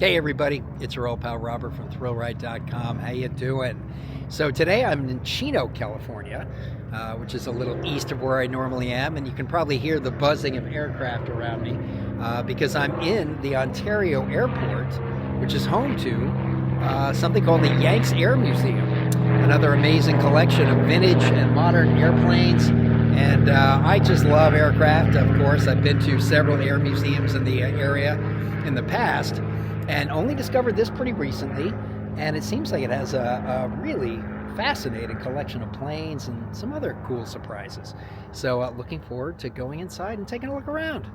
Hey everybody, it's your old pal Robert from ThrillRide.com. How you doing? So today I'm in Chino, California, which is a little east of where I normally am, and you can probably hear the buzzing of aircraft around me because I'm in the Ontario airport, which is home to something called the Yanks Air Museum, another amazing collection of vintage and modern airplanes. And I just love aircraft, of course. I've been to several air museums in the area in the past, and only discovered this pretty recently, and it seems like it has a really fascinating collection of planes and some other cool surprises. So looking forward to going inside and taking a look around.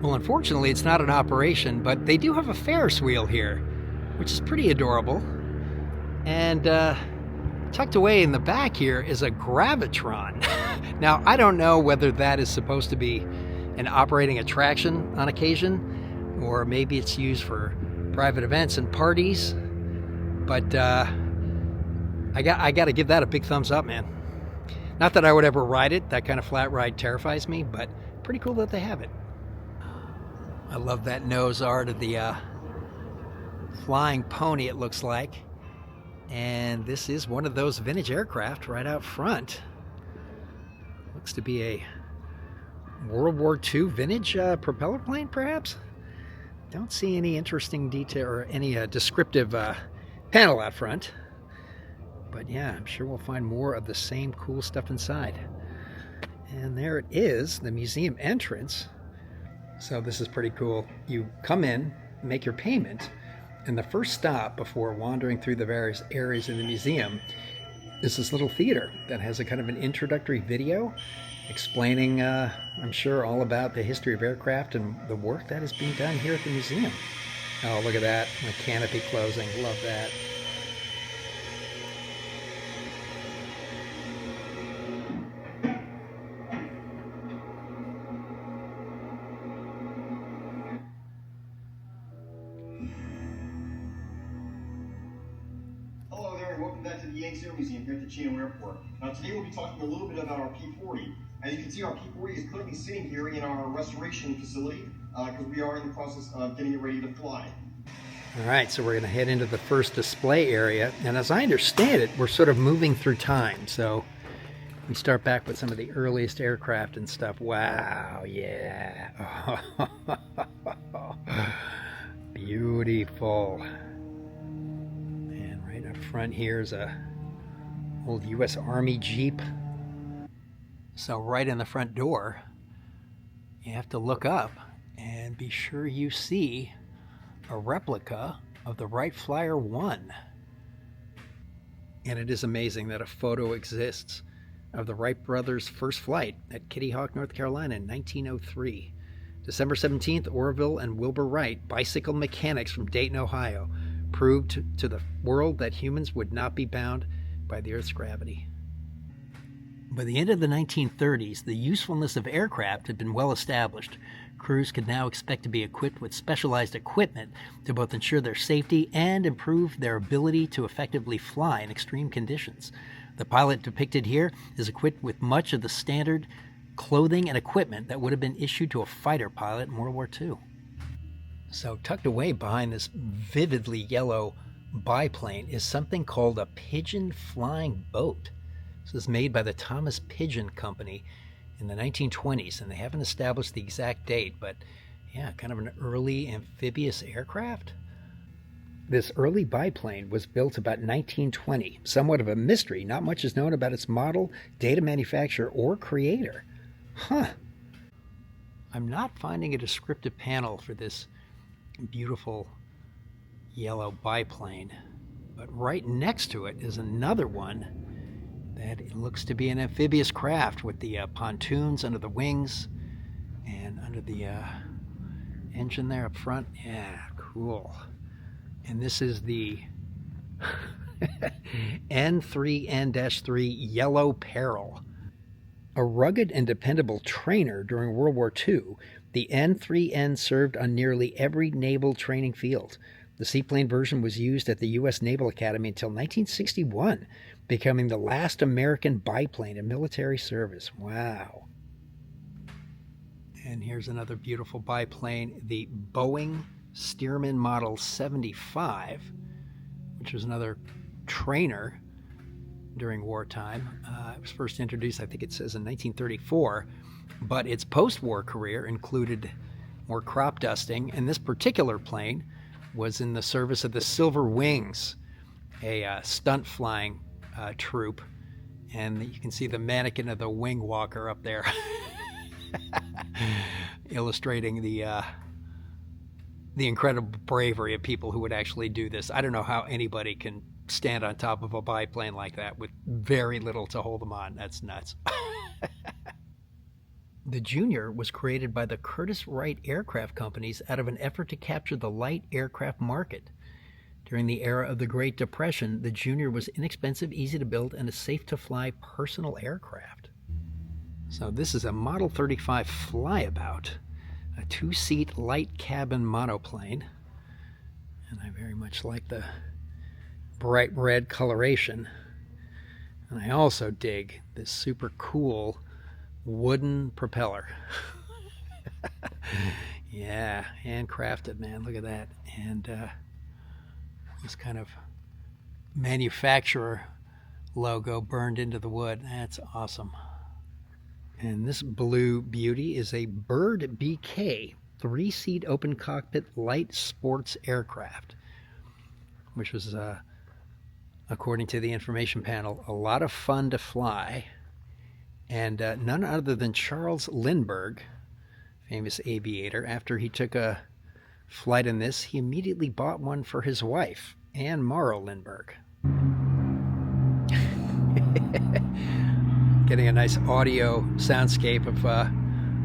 Well, unfortunately, it's not an operation, but they do have a Ferris wheel here, which is pretty adorable. And tucked away in the back here is a Gravitron. Now, I don't know whether that is supposed to be an operating attraction on occasion, or maybe it's used for private events and parties. But I got to give that a big thumbs up, man. Not that I would ever ride it. That kind of flat ride terrifies me, but pretty cool that they have it. I love that nose art of the flying pony, it looks like. And this is one of those vintage aircraft right out front. Looks to be a World War II vintage propeller plane, perhaps? Don't see any interesting detail or any descriptive panel out front. But yeah, I'm sure we'll find more of the same cool stuff inside. And there it is, the museum entrance. So this is pretty cool. You come in, make your payment, and the first stop before wandering through the various areas in the museum is this little theater that has a kind of an introductory video explaining, I'm sure, all about the history of aircraft and the work that is being done here at the museum. Oh, look at that, the canopy closing, love that. Hello there, and welcome back to the Yanks Air Museum here at the Chino Airport. Now today we'll be talking a little bit about our P-40. As you can see, our P-40 is currently sitting here in our restoration facility because we are in the process of getting it ready to fly. All right, so we're going to head into the first display area, and as I understand it, we're sort of moving through time. So we start back with some of the earliest aircraft and stuff. Wow, yeah. Beautiful. Right up front here is a old U.S. Army Jeep. So right in the front door, you have to look up and be sure you see a replica of the Wright Flyer 1. And it is amazing that a photo exists of the Wright brothers' first flight at Kitty Hawk, North Carolina in 1903. December 17th, Orville and Wilbur Wright, bicycle mechanics from Dayton, Ohio, proved to the world that humans would not be bound by the Earth's gravity. By the end of the 1930s, the usefulness of aircraft had been well established. Crews could now expect to be equipped with specialized equipment to both ensure their safety and improve their ability to effectively fly in extreme conditions. The pilot depicted here is equipped with much of the standard clothing and equipment that would have been issued to a fighter pilot in World War II. So tucked away behind this vividly yellow biplane is something called a pigeon flying boat. This was made by the Thomas Pigeon Company in the 1920s, and they haven't established the exact date, but yeah, kind of an early amphibious aircraft. This early biplane was built about 1920, somewhat of a mystery. Not much is known about its model, date of manufacturer, or creator. I'm not finding a descriptive panel for this beautiful yellow biplane, but right next to it is another one that it looks to be an amphibious craft with the pontoons under the wings and under the engine there up front. Yeah, cool. And this is the N3N-3 Yellow Peril. A rugged and dependable trainer during World War II, the N3N served on nearly every naval training field. The seaplane version was used at the U.S. Naval Academy until 1961, becoming the last American biplane in military service. Wow. And here's another beautiful biplane, the Boeing Stearman Model 75, which was another trainer during wartime. It was first introduced, I think it says, in 1934, but its post-war career included more crop dusting, and this particular plane was in the service of the Silver Wings, a stunt flying troop, and you can see the mannequin of the wing walker up there illustrating the incredible bravery of people who would actually do this. I don't know how anybody can stand on top of a biplane like that with very little to hold them on. That's nuts. The Junior was created by the Curtiss-Wright aircraft companies out of an effort to capture the light aircraft market. During the era of the Great Depression, the Junior was inexpensive, easy to build, and a safe-to-fly personal aircraft. So this is a Model 35 flyabout, a two-seat light cabin monoplane, and I very much like the bright red coloration. And I also dig this super cool wooden propeller. Yeah, handcrafted, man. Look at that. And this kind of manufacturer logo burned into the wood. That's awesome. And this blue beauty is a Bird BK 3-seat open cockpit light sports aircraft, which was, according to the information panel, a lot of fun to fly. And none other than Charles Lindbergh, famous aviator, after he took a flight in this, he immediately bought one for his wife, Anne Morrow Lindbergh. Getting a nice audio soundscape of a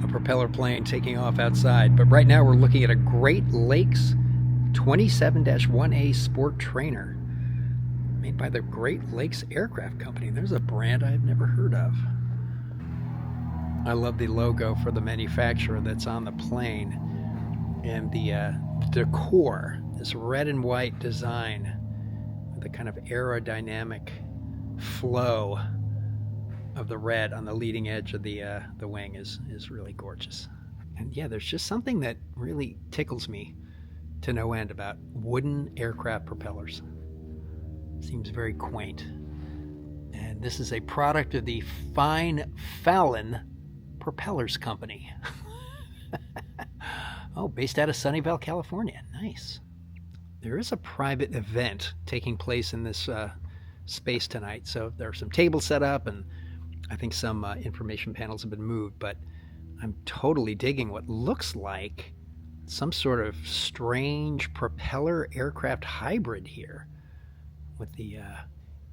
propeller plane taking off outside. But right now we're looking at a Great Lakes 27-1A Sport Trainer made by the Great Lakes Aircraft Company. There's a brand I've never heard of. I love the logo for the manufacturer that's on the plane, and the decor, this red and white design with the kind of aerodynamic flow of the red on the leading edge of the wing is really gorgeous. And yeah, there's just something that really tickles me to no end about wooden aircraft propellers. Seems very quaint. And this is a product of the Fine Fallon Propellers Company. Oh, based out of Sunnyvale, California. Nice. There is a private event taking place in this space tonight, so there are some tables set up, and I think some information panels have been moved, but I'm totally digging what looks like some sort of strange propeller aircraft hybrid here with the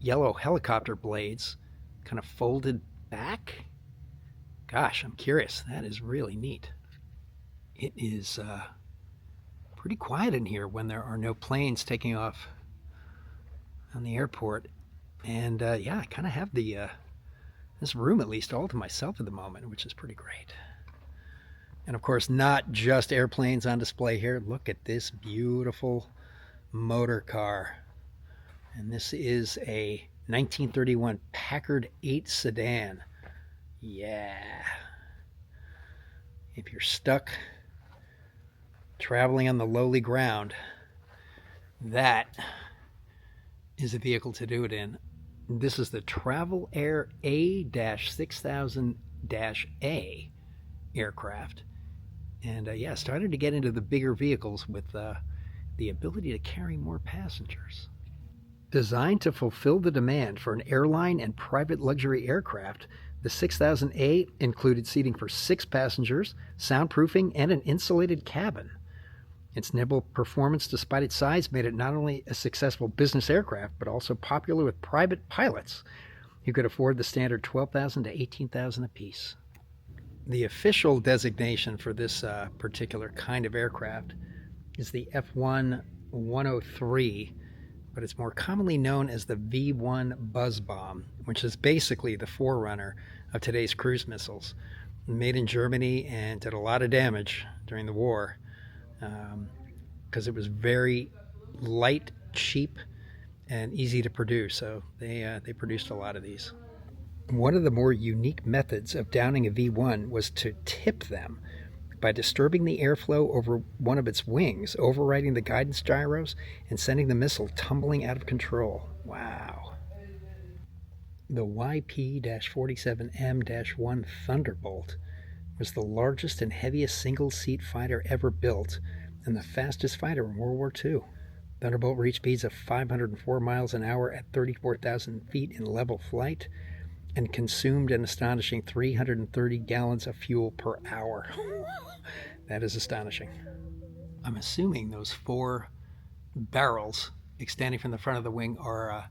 yellow helicopter blades kind of folded back. Gosh, I'm curious. That is really neat. It is pretty quiet in here when there are no planes taking off on the airport. And yeah, I kind of have the this room at least all to myself at the moment, which is pretty great. And of course, not just airplanes on display here. Look at this beautiful motor car. And this is a 1931 Packard 8 sedan. Yeah. If you're stuck traveling on the lowly ground, that is a vehicle to do it in. This is the Travel Air A-6000-A aircraft. And yeah, started to get into the bigger vehicles with the ability to carry more passengers. Designed to fulfill the demand for an airline and private luxury aircraft, the 6000A included seating for 6 passengers, soundproofing, and an insulated cabin. Its nimble performance, despite its size, made it not only a successful business aircraft, but also popular with private pilots who could afford the standard $12,000 to $18,000 apiece. The official designation for this particular kind of aircraft is the F1-103, but it's more commonly known as the V-1 buzz bomb, which is basically the forerunner of today's cruise missiles. Made in Germany and did a lot of damage during the war because it was very light, cheap, and easy to produce. So they produced a lot of these. One of the more unique methods of downing a V-1 was to tip them by disturbing the airflow over one of its wings, overriding the guidance gyros, and sending the missile tumbling out of control. Wow. The YP-47M-1 Thunderbolt was the largest and heaviest single-seat fighter ever built and the fastest fighter in World War II. Thunderbolt reached speeds of 504 miles an hour at 34,000 feet in level flight and consumed an astonishing 330 gallons of fuel per hour. That is astonishing. I'm assuming those 4 barrels extending from the front of the wing are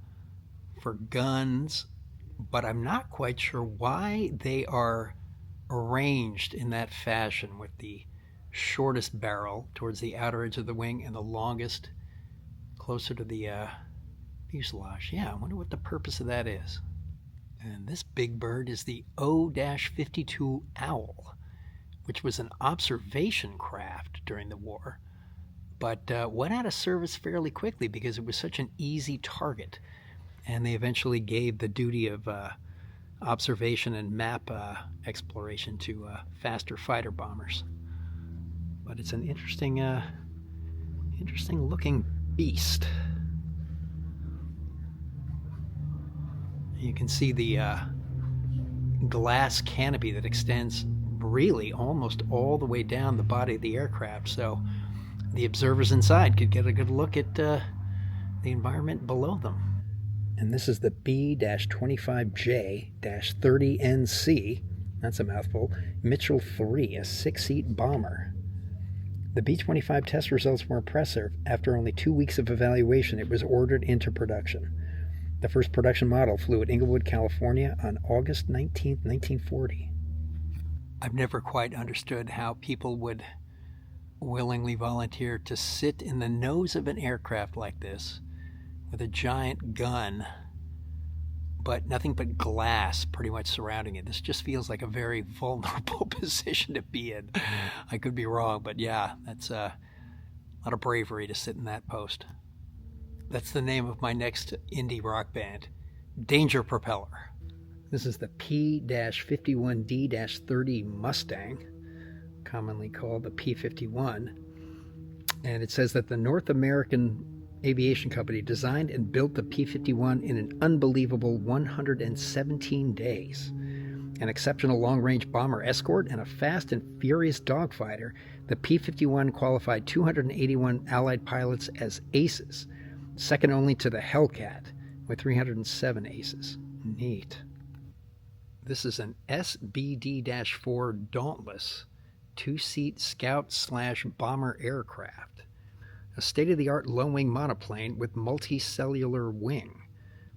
for guns, but I'm not quite sure why they are arranged in that fashion, with the shortest barrel towards the outer edge of the wing and the longest closer to the fuselage. Yeah, I wonder what the purpose of that is. And this big bird is the O-52 Owl, which was an observation craft during the war, but went out of service fairly quickly because it was such an easy target. And they eventually gave the duty of observation and map exploration to faster fighter bombers. But it's an interesting looking beast. You can see the glass canopy that extends really almost all the way down the body of the aircraft, so the observers inside could get a good look at the environment below them. And this is the B-25J-30NC, that's a mouthful, Mitchell III, a 6-seat bomber. The B-25 test results were impressive. After only 2 weeks of evaluation, it was ordered into production. The first production model flew at Inglewood, California on August 19, 1940. I've never quite understood how people would willingly volunteer to sit in the nose of an aircraft like this with a giant gun, but nothing but glass pretty much surrounding it. This just feels like a very vulnerable position to be in. I could be wrong, but yeah, that's a lot of bravery to sit in that post. That's the name of my next indie rock band, Danger Propeller. This is the P-51D-30 Mustang, commonly called the P-51. And it says that the North American Aviation Company designed and built the P-51 in an unbelievable 117 days. An exceptional long-range bomber escort and a fast and furious dogfighter, the P-51 qualified 281 Allied pilots as aces, second only to the Hellcat with 307 aces. Neat. This is an SBD-4 Dauntless, 2-seat scout/bomber aircraft. A state-of-the-art low-wing monoplane with multicellular wing.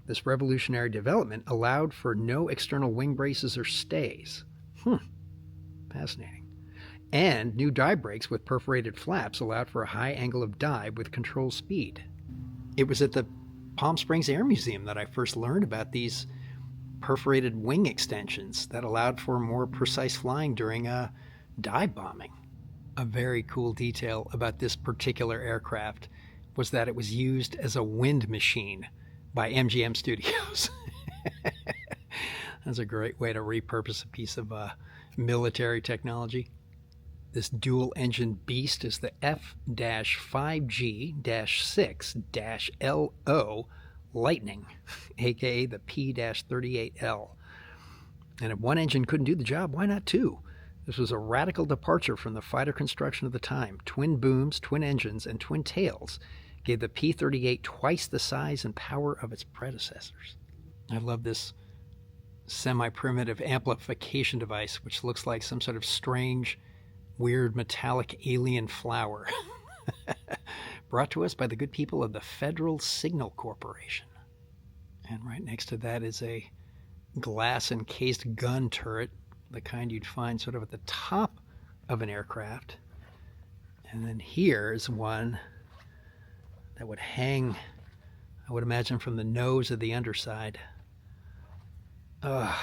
This revolutionary development allowed for no external wing braces or stays. Fascinating. And new dive brakes with perforated flaps allowed for a high angle of dive with control speed. It was at the Palm Springs Air Museum that I first learned about these perforated wing extensions that allowed for more precise flying during dive bombing. A very cool detail about this particular aircraft was that it was used as a wind machine by MGM Studios. That's a great way to repurpose a piece of military technology. This dual-engine beast is the F-5G-6-LO Lightning, aka the P-38L. And if one engine couldn't do the job, why not 2? This was a radical departure from the fighter construction of the time. Twin booms, twin engines, and twin tails gave the P-38 twice the size and power of its predecessors. I love this semi-primitive amplification device, which looks like some sort of strange, weird metallic alien flower. Brought to us by the good people of the Federal Signal Corporation. And right next to that is a glass-encased gun turret, the kind you'd find sort of at the top of an aircraft. And then here's one that would hang I would imagine from the nose of the underside. Ugh.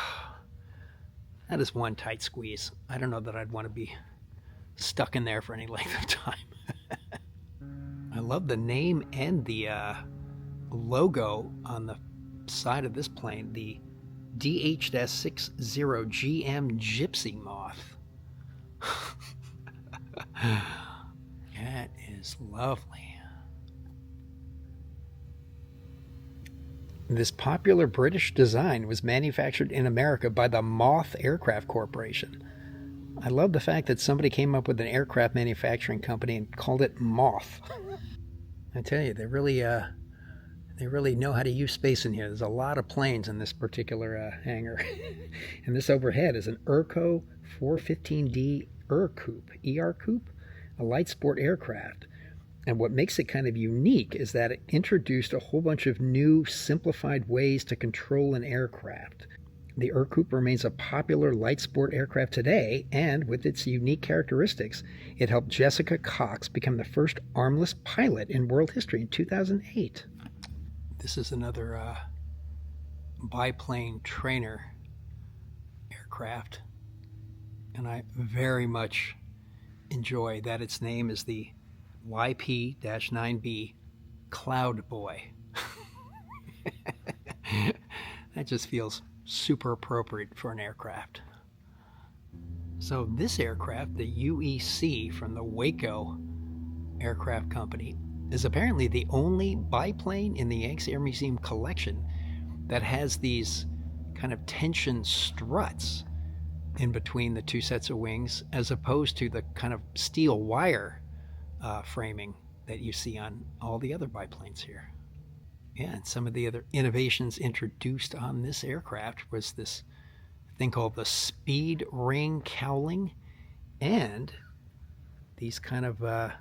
That is one tight squeeze. I don't know that I'd want to be stuck in there for any length of time. I love the name and the logo on the side of this plane, the DH-60 GM Gypsy Moth. That is lovely. This popular British design was manufactured in America by the Moth Aircraft Corporation. I love the fact that somebody came up with an aircraft manufacturing company and called it Moth. I tell you, they really know how to use space in here. There's a lot of planes in this particular hangar. And this overhead is an Urco 415D Coupe, a light sport aircraft. And what makes it kind of unique is that it introduced a whole bunch of new, simplified ways to control an aircraft. The Coupe remains a popular light sport aircraft today, and with its unique characteristics, it helped Jessica Cox become the first armless pilot in world history in 2008. This is another biplane trainer aircraft, and I very much enjoy that its name is the YP-9B Cloud Boy. That just feels super appropriate for an aircraft. So this aircraft, the UEC from the Waco Aircraft Company, is apparently the only biplane in the Yanks Air Museum collection that has these kind of tension struts in between the two sets of wings, as opposed to the kind of steel wire framing that you see on all the other biplanes here. Yeah, and some of the other innovations introduced on this aircraft was this thing called the speed ring cowling and these kind of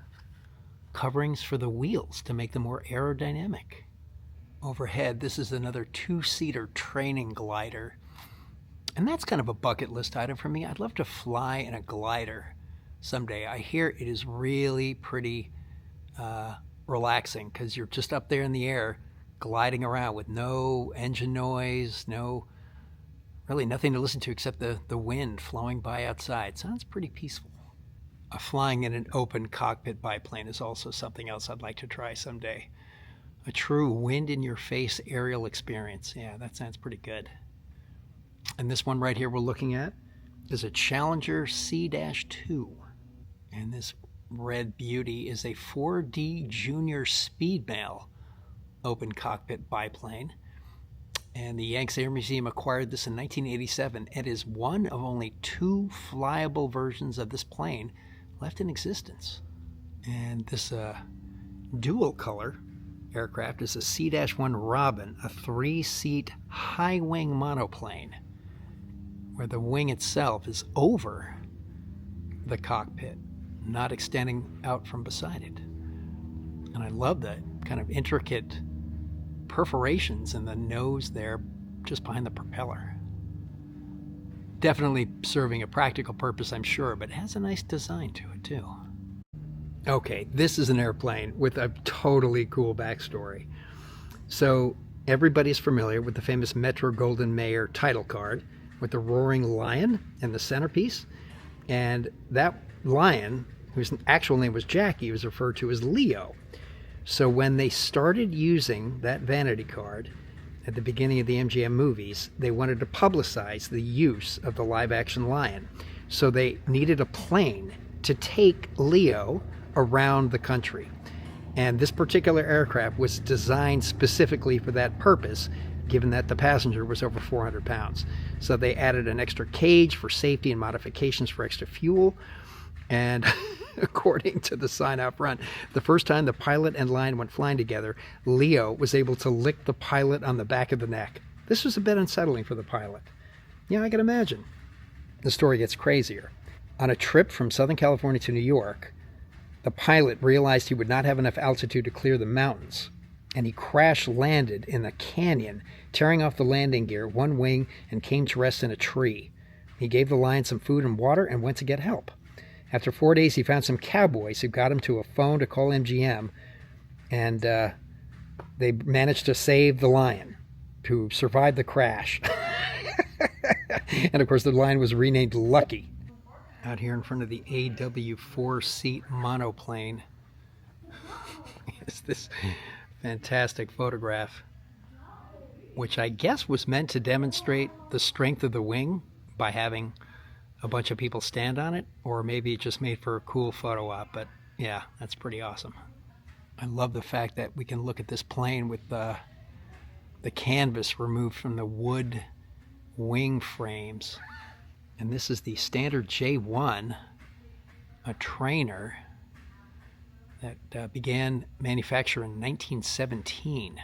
coverings for the wheels to make them more aerodynamic. Overhead, this is another two-seater training glider. And that's kind of a bucket list item for me. I'd love to fly in a glider someday. I hear it is really pretty relaxing because you're just up there in the air gliding around with no engine noise, really nothing to listen to except the wind flowing by outside. Sounds pretty peaceful. Flying in an open cockpit biplane is also something else I'd like to try someday. A true wind-in-your-face aerial experience. Yeah, that sounds pretty good. And this one right here we're looking at is a Challenger C-2. And this red beauty is a 4D Junior Speedmail open cockpit biplane. And the Yanks Air Museum acquired this in 1987. It is one of only two flyable versions of this plane left in existence. And this dual color aircraft is a C-1 Robin, a 3-seat high-wing monoplane, where the wing itself is over the cockpit, not extending out from beside it. And I love the kind of intricate perforations in the nose there just behind the propeller. Definitely serving a practical purpose, I'm sure, but it has a nice design to it too. Okay, this is an airplane with a totally cool backstory. So everybody's familiar with the famous Metro-Goldwyn-Mayer title card with the roaring lion in the centerpiece. And that lion, whose actual name was Jackie, was referred to as Leo. So when they started using that vanity card at the beginning of the MGM movies, they wanted to publicize the use of the live-action lion. So they needed a plane to take Leo around the country. And this particular aircraft was designed specifically for that purpose, given that the passenger was over 400 pounds. So they added an extra cage for safety and modifications for extra fuel. And according to the sign out front, the first time the pilot and lion went flying together, Leo was able to lick the pilot on the back of the neck. This was a bit unsettling for the pilot. Yeah, I can imagine. The story gets crazier. On a trip from Southern California to New York, the pilot realized he would not have enough altitude to clear the mountains, and he crash-landed in a canyon, tearing off the landing gear, one wing, and came to rest in a tree. He gave the lion some food and water and went to get help. After 4 days, he found some cowboys who got him to a phone to call MGM, and they managed to save the lion, who survived the crash. And of course, the lion was renamed Lucky. Out here in front of the AW4-seat monoplane is this fantastic photograph, which I guess was meant to demonstrate the strength of the wing by having a bunch of people stand on it, or maybe it just made for a cool photo op, but yeah, that's pretty awesome. I love the fact that we can look at this plane with the canvas removed from the wood wing frames. And this is the standard J1, a trainer that began manufacture in 1917.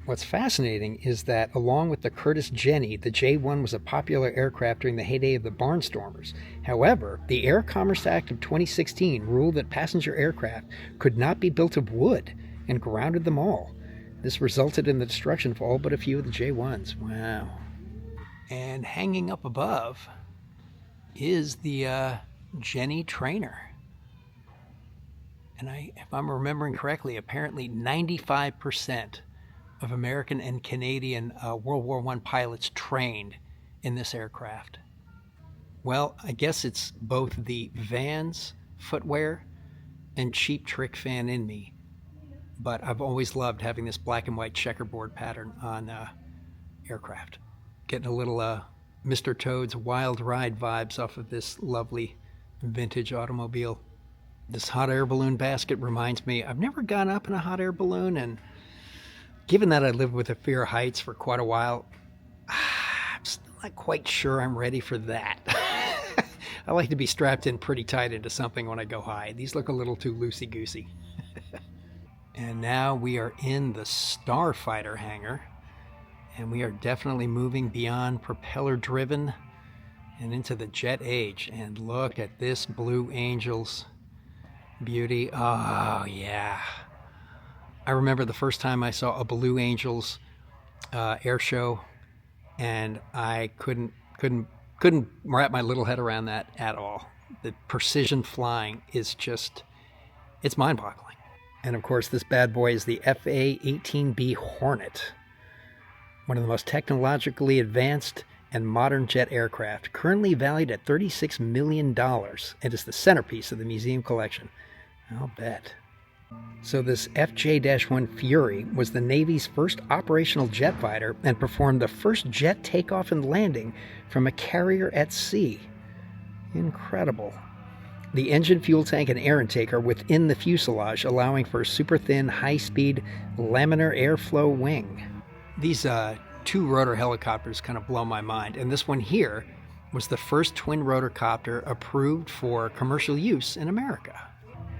What's fascinating is that along with the Curtiss Jenny, the J1 was a popular aircraft during the heyday of the barnstormers. However, the Air Commerce Act of 2016 ruled that passenger aircraft could not be built of wood and grounded them all. This resulted in the destruction of all but a few of the J1s. Wow. And hanging up above is the Jenny trainer. And if I'm remembering correctly, apparently 95% of American and Canadian World War I pilots trained in this aircraft. Well, I guess it's both the Vans footwear and Cheap Trick fan in me, but I've always loved having this black and white checkerboard pattern on aircraft. Getting a little Mr. Toad's Wild Ride vibes off of this lovely vintage automobile. This hot air balloon basket reminds me, I've never gone up in a hot air balloon, and given that I lived with a fear of heights for quite a while, I'm still not quite sure I'm ready for that. I like to be strapped in pretty tight into something when I go high. These look a little too loosey-goosey. And now we are in the Starfighter hangar, and we are definitely moving beyond propeller-driven and into the jet age. And look at this Blue Angels beauty. Oh, yeah. I remember the first time I saw a Blue Angels air show, and I couldn't wrap my little head around that at all. The precision flying is just, it's mind-boggling. And of course, this bad boy is the FA-18B Hornet, one of the most technologically advanced and modern jet aircraft, currently valued at $36 million, and is the centerpiece of the museum collection. I'll bet. So this FJ-1 Fury was the Navy's first operational jet fighter and performed the first jet takeoff and landing from a carrier at sea. Incredible. The engine, fuel tank, and air intake are within the fuselage, allowing for a super thin, high-speed laminar airflow wing. These two rotor helicopters kind of blow my mind, and this one here was the first twin rotor copter approved for commercial use in America.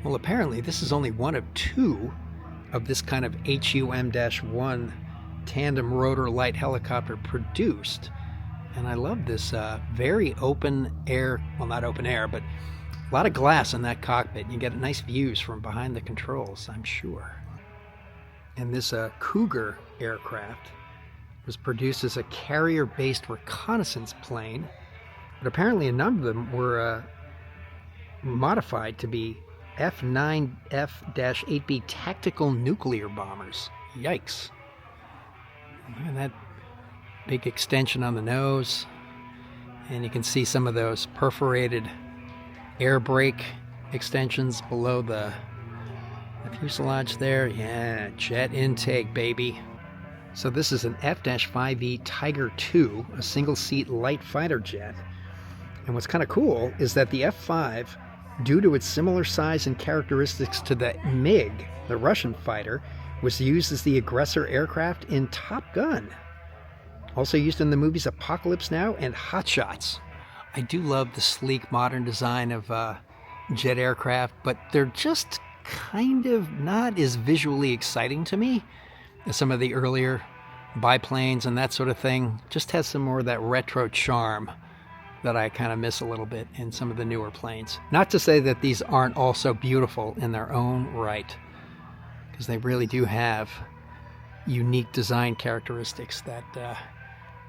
Well, apparently this is only one of two of this kind of HUM-1 tandem rotor light helicopter produced. And I love this very open air, well, not open air, but a lot of glass in that cockpit. You get nice views from behind the controls, I'm sure. And this Cougar aircraft was produced as a carrier-based reconnaissance plane, but apparently a number of them were modified to be F-9F-8B tactical nuclear bombers. Yikes. Look at that big extension on the nose. And you can see some of those perforated air brake extensions below the fuselage there. Yeah, jet intake, baby. So this is an F-5E Tiger II, a single-seat light fighter jet. And what's kind of cool is that the F-5, due to its similar size and characteristics to the MiG, the Russian fighter, was used as the aggressor aircraft in Top Gun. Also used in the movies Apocalypse Now and Hot Shots. I do love the sleek modern design of jet aircraft, but they're just kind of not as visually exciting to me as some of the earlier biplanes and that sort of thing. Just has some more of that retro charm that I kind of miss a little bit in some of the newer planes. Not to say that these aren't also beautiful in their own right, because they really do have unique design characteristics that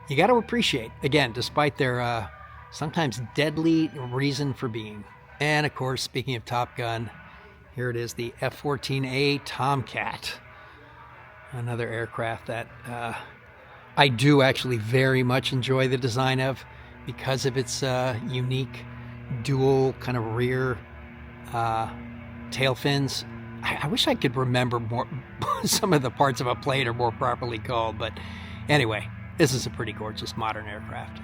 you got to appreciate, again, despite their sometimes deadly reason for being. And of course, speaking of Top Gun, here it is, the F-14A Tomcat. Another aircraft that I do actually very much enjoy the design of because of its unique dual kind of rear tail fins. I wish I could remember more some of the parts of a plane are more properly called, but anyway, this is a pretty gorgeous modern aircraft.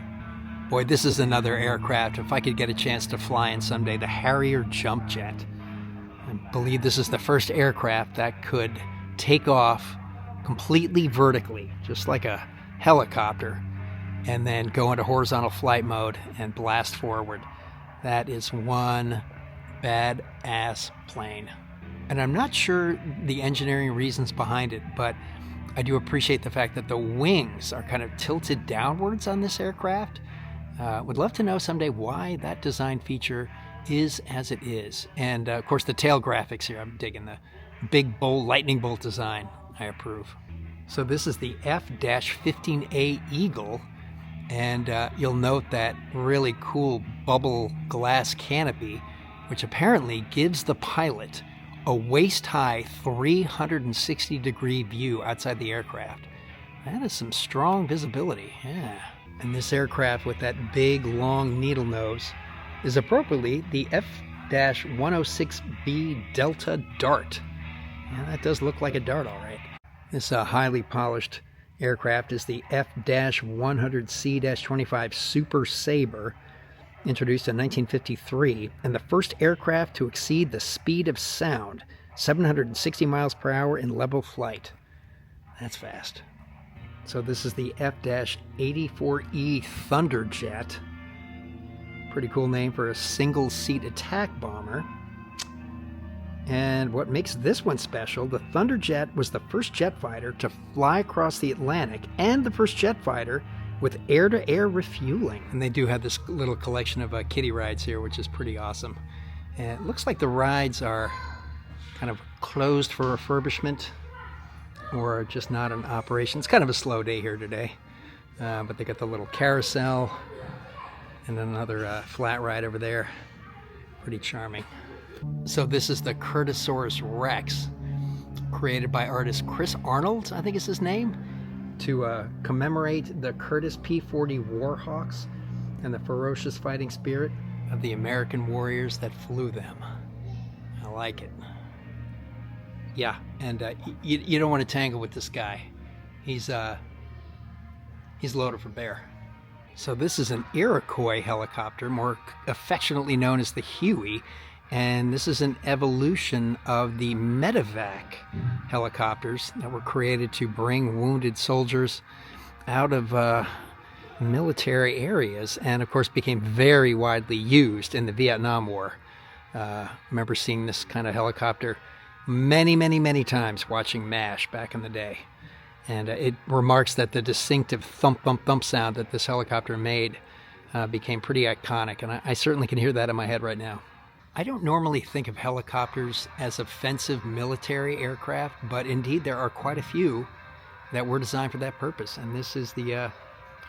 Boy, this is another aircraft, if I could get a chance to fly in someday, the Harrier Jump Jet. I believe this is the first aircraft that could take off completely vertically, just like a helicopter, and then go into horizontal flight mode and blast forward. That is one badass plane. And I'm not sure the engineering reasons behind it, but I do appreciate the fact that the wings are kind of tilted downwards on this aircraft. Would love to know someday why that design feature is as it is. And of course the tail graphics here, I'm digging the big bolt, lightning bolt design. I approve. So this is the F-15A Eagle, and you'll note that really cool bubble glass canopy, which apparently gives the pilot a waist-high 360-degree view outside the aircraft. That is some strong visibility, yeah. And this aircraft with that big, long needle nose is appropriately the F-106B Delta Dart. Yeah, that does look like a dart, all right. This highly polished aircraft is the F-100C-25 Super Sabre, introduced in 1953, and the first aircraft to exceed the speed of sound, 760 miles per hour in level flight. That's fast. So this is the F-84E Thunderjet. Pretty cool name for a single-seat attack bomber. And what makes this one special, the Thunderjet was the first jet fighter to fly across the Atlantic and the first jet fighter with air-to-air refueling. And they do have this little collection of kiddie rides here, which is pretty awesome. And it looks like the rides are kind of closed for refurbishment or just not in operation. It's kind of a slow day here today. But they got the little carousel and then another flat ride over there. Pretty charming. So this is the Curtisaurus Rex, created by artist Chris Arnold, I think is his name, to commemorate the Curtiss P-40 Warhawks and the ferocious fighting spirit of the American warriors that flew them. I like it. Yeah, and you don't want to tangle with this guy. He's loaded for bear. So this is an Iroquois helicopter, more affectionately known as the Huey, and this is an evolution of the medevac helicopters that were created to bring wounded soldiers out of military areas, and of course became very widely used in the Vietnam War. I remember seeing this kind of helicopter many times watching MASH back in the day. And it remarks that the distinctive thump, thump, thump sound that this helicopter made became pretty iconic, and I certainly can hear that in my head right now. I don't normally think of helicopters as offensive military aircraft, but indeed there are quite a few that were designed for that purpose, and this is the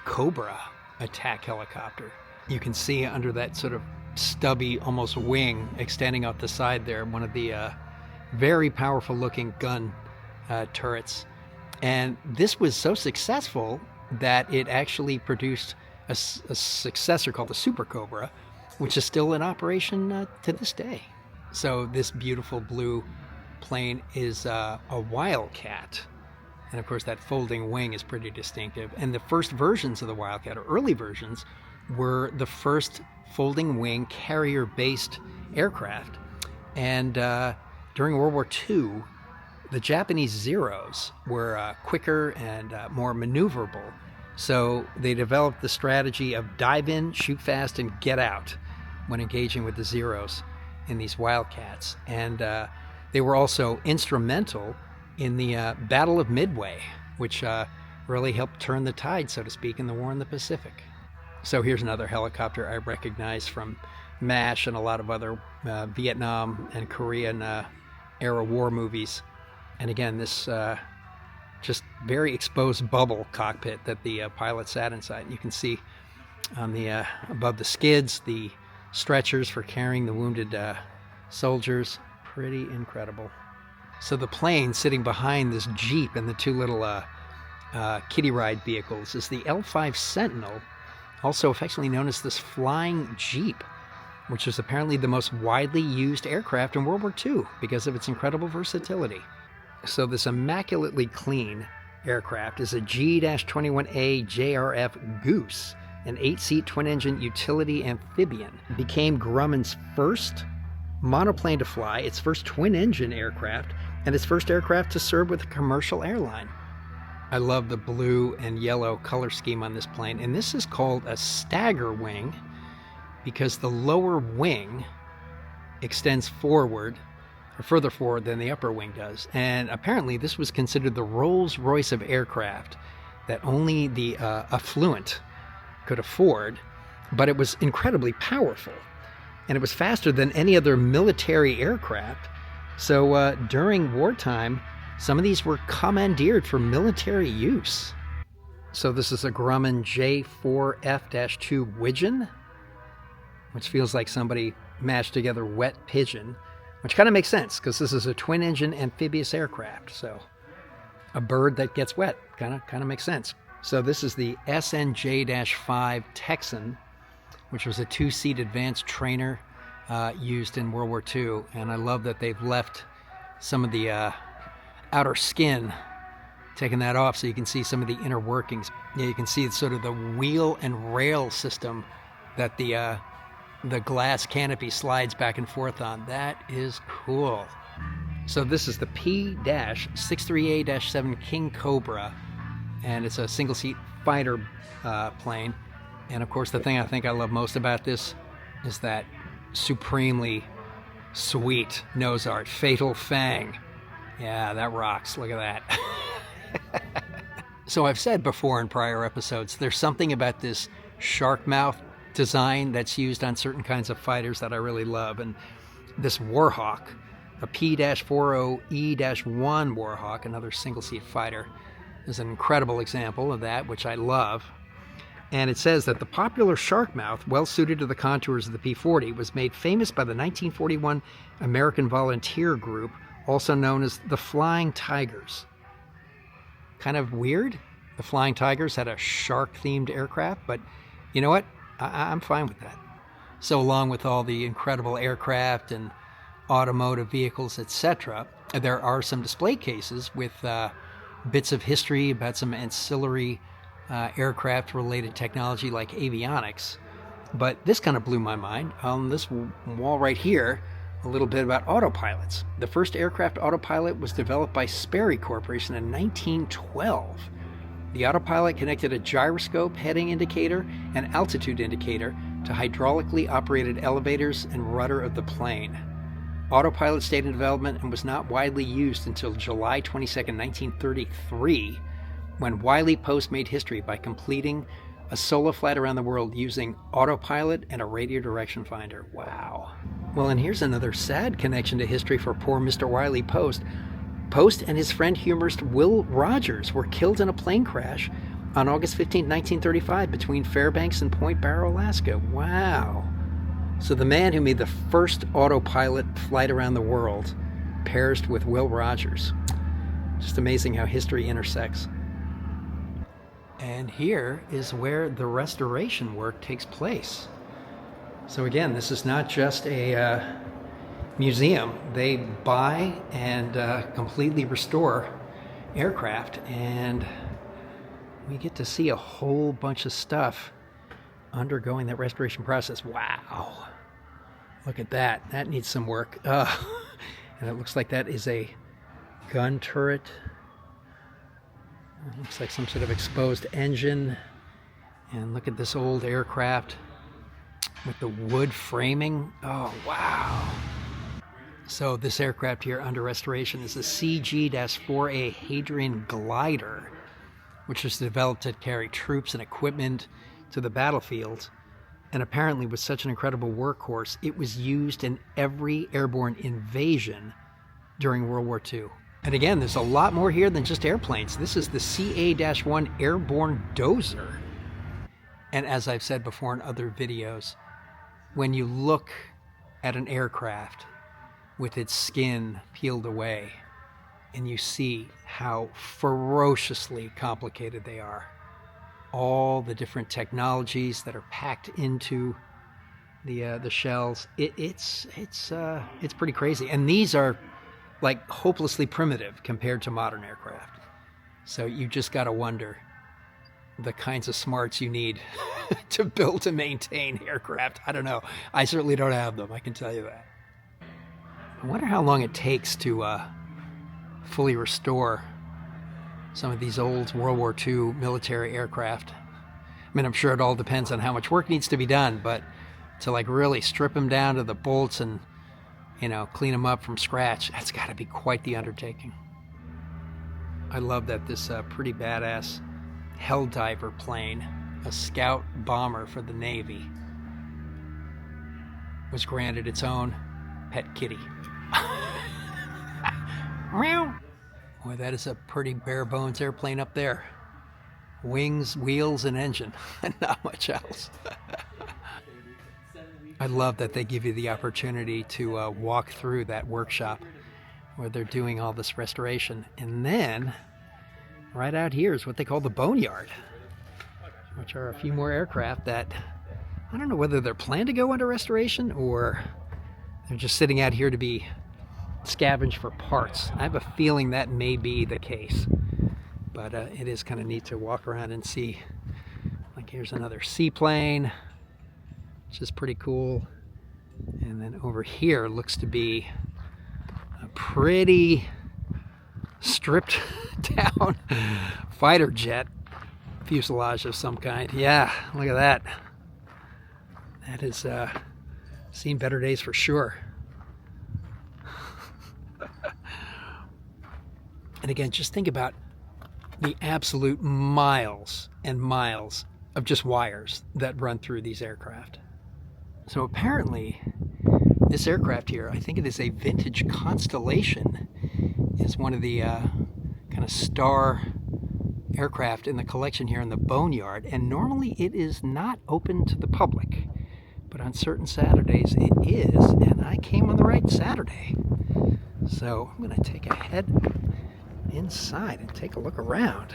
Cobra attack helicopter. You can see under that sort of stubby, almost wing extending out the side there, one of the very powerful looking gun turrets. And this was so successful that it actually produced a successor called the Super Cobra, which is still in operation to this day. So this beautiful blue plane is a Wildcat. And of course that folding wing is pretty distinctive. And the first versions of the Wildcat, or early versions, were the first folding wing carrier-based aircraft. And during World War II, the Japanese Zeros were quicker and more maneuverable. So they developed the strategy of dive in, shoot fast, and get out when engaging with the Zeros in these Wildcats. And they were also instrumental in the Battle of Midway, which really helped turn the tide, so to speak, in the war in the Pacific. So here's another helicopter I recognize from MASH and a lot of other Vietnam and Korean era war movies. And again, this just very exposed bubble cockpit that the pilot sat inside. You can see on the above the skids the stretchers for carrying the wounded soldiers. Pretty incredible. So the plane sitting behind this Jeep and the two little kiddie ride vehicles is the L-5 Sentinel, also affectionately known as this flying Jeep, which is apparently the most widely used aircraft in World War II because of its incredible versatility. So this immaculately clean aircraft is a G-21A JRF Goose, an 8-seat twin-engine utility amphibian. It became Grumman's first monoplane to fly, its first twin-engine aircraft, and its first aircraft to serve with a commercial airline. I love the blue and yellow color scheme on this plane, and this is called a stagger wing because the lower wing extends forward, or further forward than the upper wing does. And apparently this was considered the Rolls-Royce of aircraft that only the affluent could afford, but it was incredibly powerful. And it was faster than any other military aircraft. So during wartime, some of these were commandeered for military use. So this is a Grumman J4F-2 Widgeon, which feels like somebody mashed together wet pigeon, which kind of makes sense because this is a twin-engine amphibious aircraft. So a bird that gets wet kind of makes sense. So this is the SNJ-5 Texan, which was a 2-seat advanced trainer used in World War II. And I love that they've left some of the outer skin, taking that off so you can see some of the inner workings. Yeah, you can see sort of the wheel and rail system that the glass canopy slides back and forth on. That is cool. So this is the P-63A-7 King Cobra, and it's a single-seat fighter plane. And of course, the thing I think I love most about this is that supremely sweet nose art, Fatal Fang. Yeah, that rocks. Look at that. So I've said before in prior episodes, there's something about this shark mouth design that's used on certain kinds of fighters that I really love. And this Warhawk, a P-40E-1 Warhawk, another single-seat fighter, is an incredible example of that, which I love. And it says that the popular shark mouth, well suited to the contours of the P-40, was made famous by the 1941 American Volunteer Group, also known as the Flying Tigers. Kind of weird. The Flying Tigers had a shark-themed aircraft, but you know what? I'm fine with that. So along with all the incredible aircraft and automotive vehicles, etc., there are some display cases with bits of history about some ancillary aircraft-related technology like avionics. But this kind of blew my mind. On this wall right here, a little bit about autopilots. The first aircraft autopilot was developed by Sperry Corporation in 1912. The autopilot connected a gyroscope, heading indicator, and altitude indicator to hydraulically operated elevators and rudder of the plane. Autopilot stayed in development and was not widely used until July 22, 1933, when Wiley Post made history by completing a solo flight around the world using autopilot and a radio direction finder. Wow. Well, and here's another sad connection to history for poor Mr. Wiley Post. Post and his friend humorist Will Rogers were killed in a plane crash on August 15, 1935, between Fairbanks and Point Barrow, Alaska. Wow. So the man who made the first autopilot flight around the world perished with Will Rogers. Just amazing how history intersects. And here is where the restoration work takes place. So again, this is not just a museum. They buy and completely restore aircraft, and we get to see a whole bunch of stuff undergoing that restoration process. Wow. Look at that. That needs some work. And it looks like that is a gun turret. It looks like some sort of exposed engine. And look at this old aircraft with the wood framing. Oh, wow. So this aircraft here under restoration is the CG-4A Hadrian Glider, which was developed to carry troops and equipment to the battlefield. And apparently with such an incredible workhorse, it was used in every airborne invasion during World War II. And again, there's a lot more here than just airplanes. This is the CA-1 Airborne Dozer. And as I've said before in other videos, when you look at an aircraft with its skin peeled away, and you see how ferociously complicated they are. All the different technologies that are packed into the shells. It's pretty crazy. And these are like hopelessly primitive compared to modern aircraft. So you just got to wonder the kinds of smarts you need to build and maintain aircraft. I don't know. I certainly don't have them, I can tell you that. I wonder how long it takes to fully restore some of these old World War II military aircraft. I mean, I'm sure it all depends on how much work needs to be done, but to like really strip them down to the bolts and, you know, clean them up from scratch, that's got to be quite the undertaking. I love that this pretty badass Helldiver plane, a scout bomber for the Navy, was granted its own pet kitty. Meow. Boy, that is a pretty bare bones airplane up there. Wings, wheels, and engine, and not much else. I love that they give you the opportunity to walk through that workshop where they're doing all this restoration. And then, right out here is what they call the Boneyard, which are a few more aircraft that, I don't know whether they're planned to go under restoration or they're just sitting out here to be scavenged for parts. I have a feeling that may be the case, but it is kind of neat to walk around and see. Like here's another seaplane, which is pretty cool. And then over here looks to be a pretty stripped down fighter jet fuselage of some kind. Yeah, look at that. That has seen better days for sure. And again, just think about the absolute miles and miles of just wires that run through these aircraft. So apparently, this aircraft here, I think it is a vintage Constellation, is one of the kind of star aircraft in the collection here in the Boneyard. And normally it is not open to the public, but on certain Saturdays it is, and I came on the right Saturday. So I'm going to take a head inside and take a look around.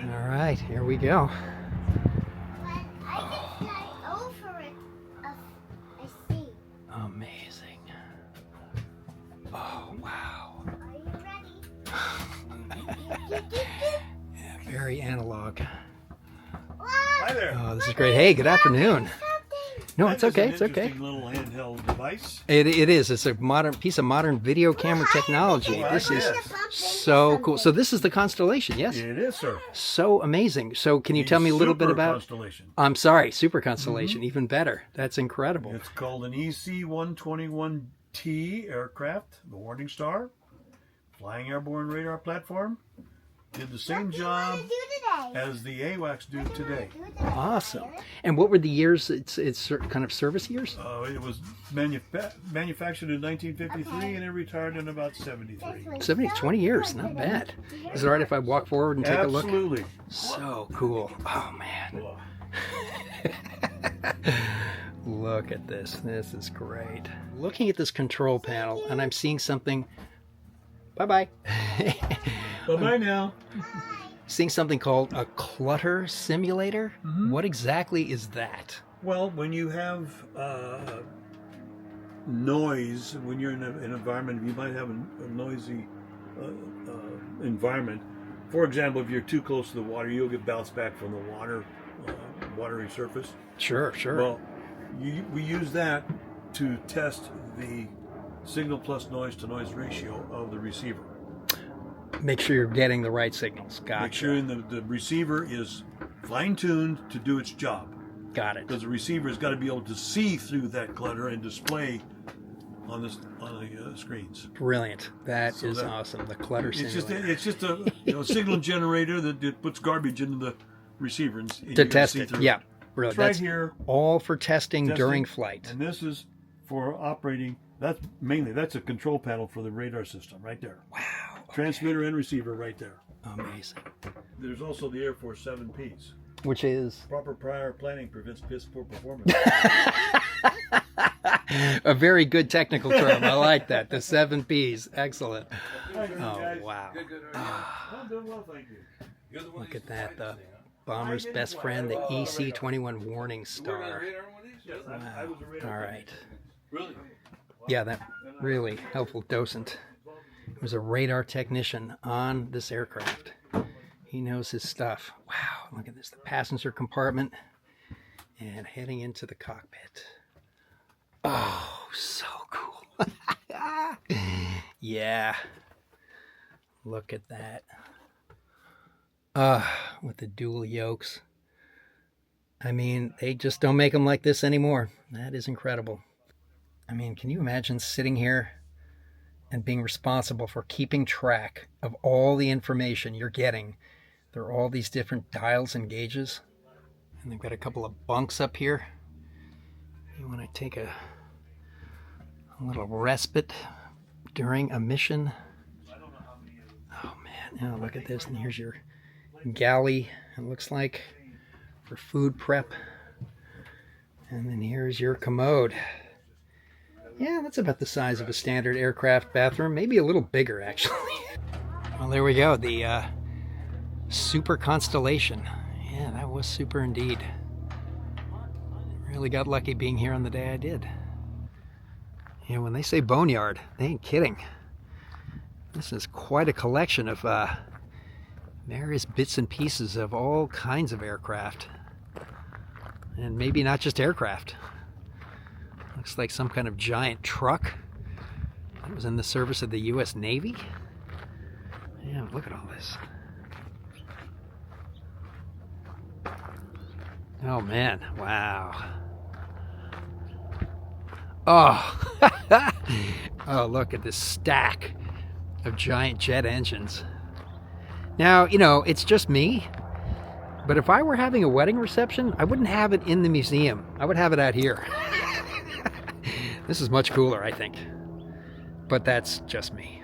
All right, here we go. Amazing. Oh, wow. Are you ready? Yeah, very analog. Hi there. Oh, this is great. Hey, good afternoon. No, it's okay. It's okay. Interesting little handheld device. It is. It's a modern piece of modern video camera technology. This is so cool. So this is the Constellation, yes? It is, sir. So amazing. So can you tell me a little bit about? Constellation. I'm sorry, Super Constellation. Even better. That's incredible. It's called an EC-121T aircraft, the Warning Star, flying airborne radar platform. Did the same job as the AWACS do today. Awesome. And what were the years? It's kind of service years. It was manufactured in 1953 and it retired in about 73. 20 years. Not bad. Is it all right if I walk forward and take a look? Absolutely. So cool. Oh man. Look at this. This is great. Looking at this control panel, and I'm seeing something. Bye-bye. Bye-bye now. Seeing something called a clutter simulator. What exactly is that? Well, when you have noise, when you're in an environment, you might have a noisy environment. For example, if you're too close to the water, you'll get bounced back from the watery surface. Sure. Well, we use that to test the signal plus noise to noise ratio of the receiver. Make sure you're getting the right signals. Gotcha. Make sure the receiver is fine-tuned to do its job. Got it. Because the receiver has got to be able to see through that clutter and display on the screens. Brilliant. That is awesome. The clutter simulator. It's just a signal generator that puts garbage into the receiver and to test it. Yeah, really. That's right here. All for testing during flight. And this is for operating. That's a control panel for the radar system right there. Wow. Okay. Transmitter and receiver right there. Amazing. There's also the Air Force 7Ps. which is Proper prior planning prevents piss poor performance. a very good technical term. I like that. The 7 Ps. Excellent. Oh, wow. I'm doing well, thank you. Look at that. The bomber's best friend, the EC-21 Warning Star. Wow. All right. Yeah, that really helpful docent. He was a radar technician on this aircraft. He knows his stuff. Wow, look at this. The passenger compartment and heading into the cockpit. Oh, so cool. Yeah. Look at that. With the dual yokes. I mean, they just don't make them like this anymore. That is incredible. I mean, can you imagine sitting here and being responsible for keeping track of all the information you're getting? There are all these different dials and gauges. And they've got a couple of bunks up here. You want to take a little respite during a mission. Oh man, now look at this. And here's your galley, it looks like, for food prep. And then here's your commode. Yeah, that's about the size of a standard aircraft bathroom, maybe a little bigger actually. Well, there we go, the Super Constellation. Yeah, that was super indeed. Really got lucky being here on the day I did. You know, when they say Boneyard, they ain't kidding. This is quite a collection of various bits and pieces of all kinds of aircraft. And maybe not just aircraft. Looks like some kind of giant truck that was in the service of the U.S. Navy. Yeah, look at all this. Oh man, wow. Oh, oh, look at this stack of giant jet engines. Now, you know, it's just me, but if I were having a wedding reception, I wouldn't have it in the museum. I would have it out here. This is much cooler, I think. But that's just me.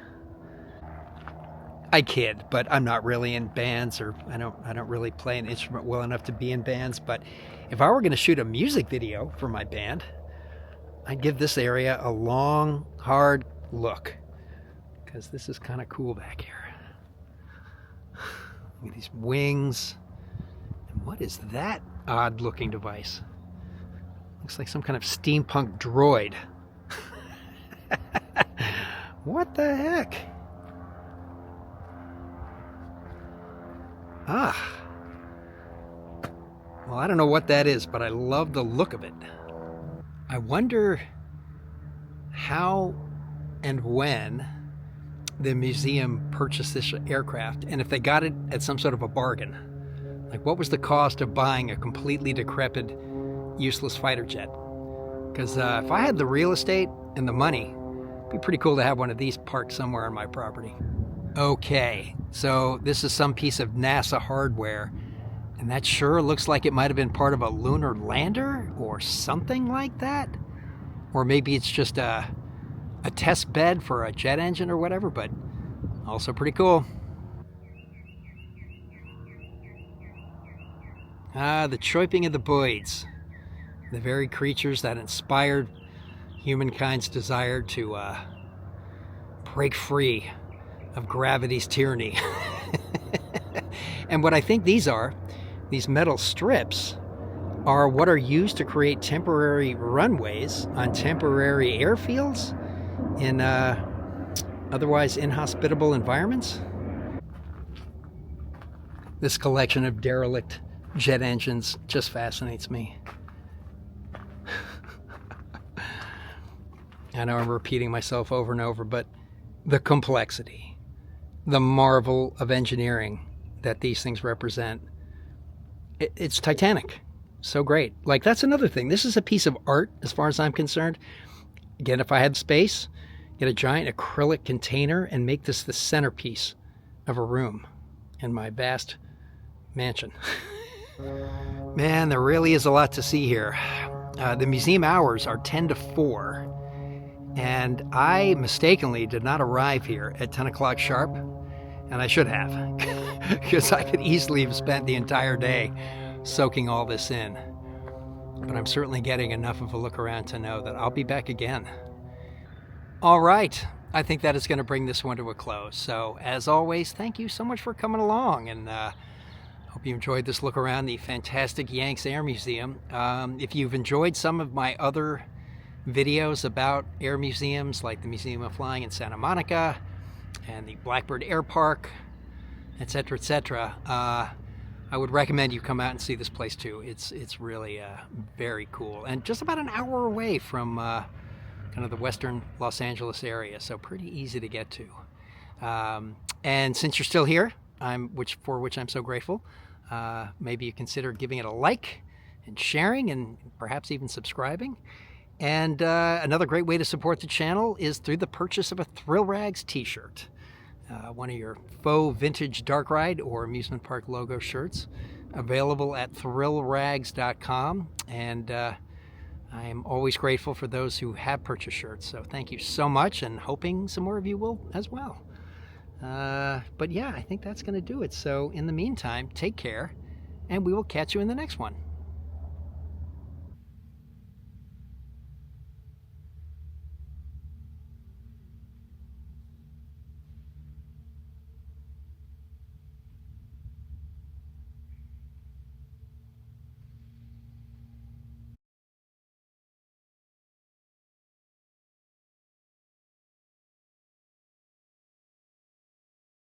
I kid, but I'm not really in bands, or I don't really play an instrument well enough to be in bands. But if I were going to shoot a music video for my band, I'd give this area a long, hard look, because this is kind of cool back here. Look at these wings. And what is that odd-looking device? Looks like some kind of steampunk droid. What the heck? Ah. Well, I don't know what that is, but I love the look of it. I wonder how and when the museum purchased this aircraft, and if they got it at some sort of a bargain. Like, what was the cost of buying a completely decrepit, useless fighter jet? Because if I had the real estate and the money, it'd be pretty cool to have one of these parked somewhere on my property. Okay, so this is some piece of NASA hardware, and that sure looks like it might have been part of a lunar lander or something like that. Or maybe it's just a test bed for a jet engine or whatever, but also pretty cool. Ah, the chirping of the birds, the very creatures that inspired humankind's desire to break free of gravity's tyranny. And what I think these metal strips, are what are used to create temporary runways on temporary airfields in otherwise inhospitable environments. This collection of derelict jet engines just fascinates me. I know I'm repeating myself over and over, but the complexity, the marvel of engineering that these things represent, it's titanic. So great. Like, that's another thing. This is a piece of art as far as I'm concerned. Again, if I had space, get a giant acrylic container and make this the centerpiece of a room in my vast mansion. Man, there really is a lot to see here. The museum hours are 10 to 4. And I mistakenly did not arrive here at 10 o'clock sharp. And I should have. Because I could easily have spent the entire day soaking all this in. But I'm certainly getting enough of a look around to know that I'll be back again. All right, I think that is going to bring this one to a close. So, as always, thank you so much for coming along, and hope you enjoyed this look around the fantastic Yanks Air Museum. If you've enjoyed some of my other videos about air museums, like the Museum of Flying in Santa Monica and the Blackbird Air Park, etc., I would recommend you come out and see this place too. It's really very cool, and just about an hour away from kind of the western Los Angeles area, so pretty easy to get to. And since you're still here, for which I'm so grateful, maybe you consider giving it a like and sharing and perhaps even subscribing. And another great way to support the channel is through the purchase of a Thrill Rags t-shirt. One of your faux vintage dark ride or amusement park logo shirts, available at thrillrags.com. And I am always grateful for those who have purchased shirts, so thank you so much, and hoping some more of you will as well. But yeah, I think that's going to do it. So in the meantime, take care, and we will catch you in the next one.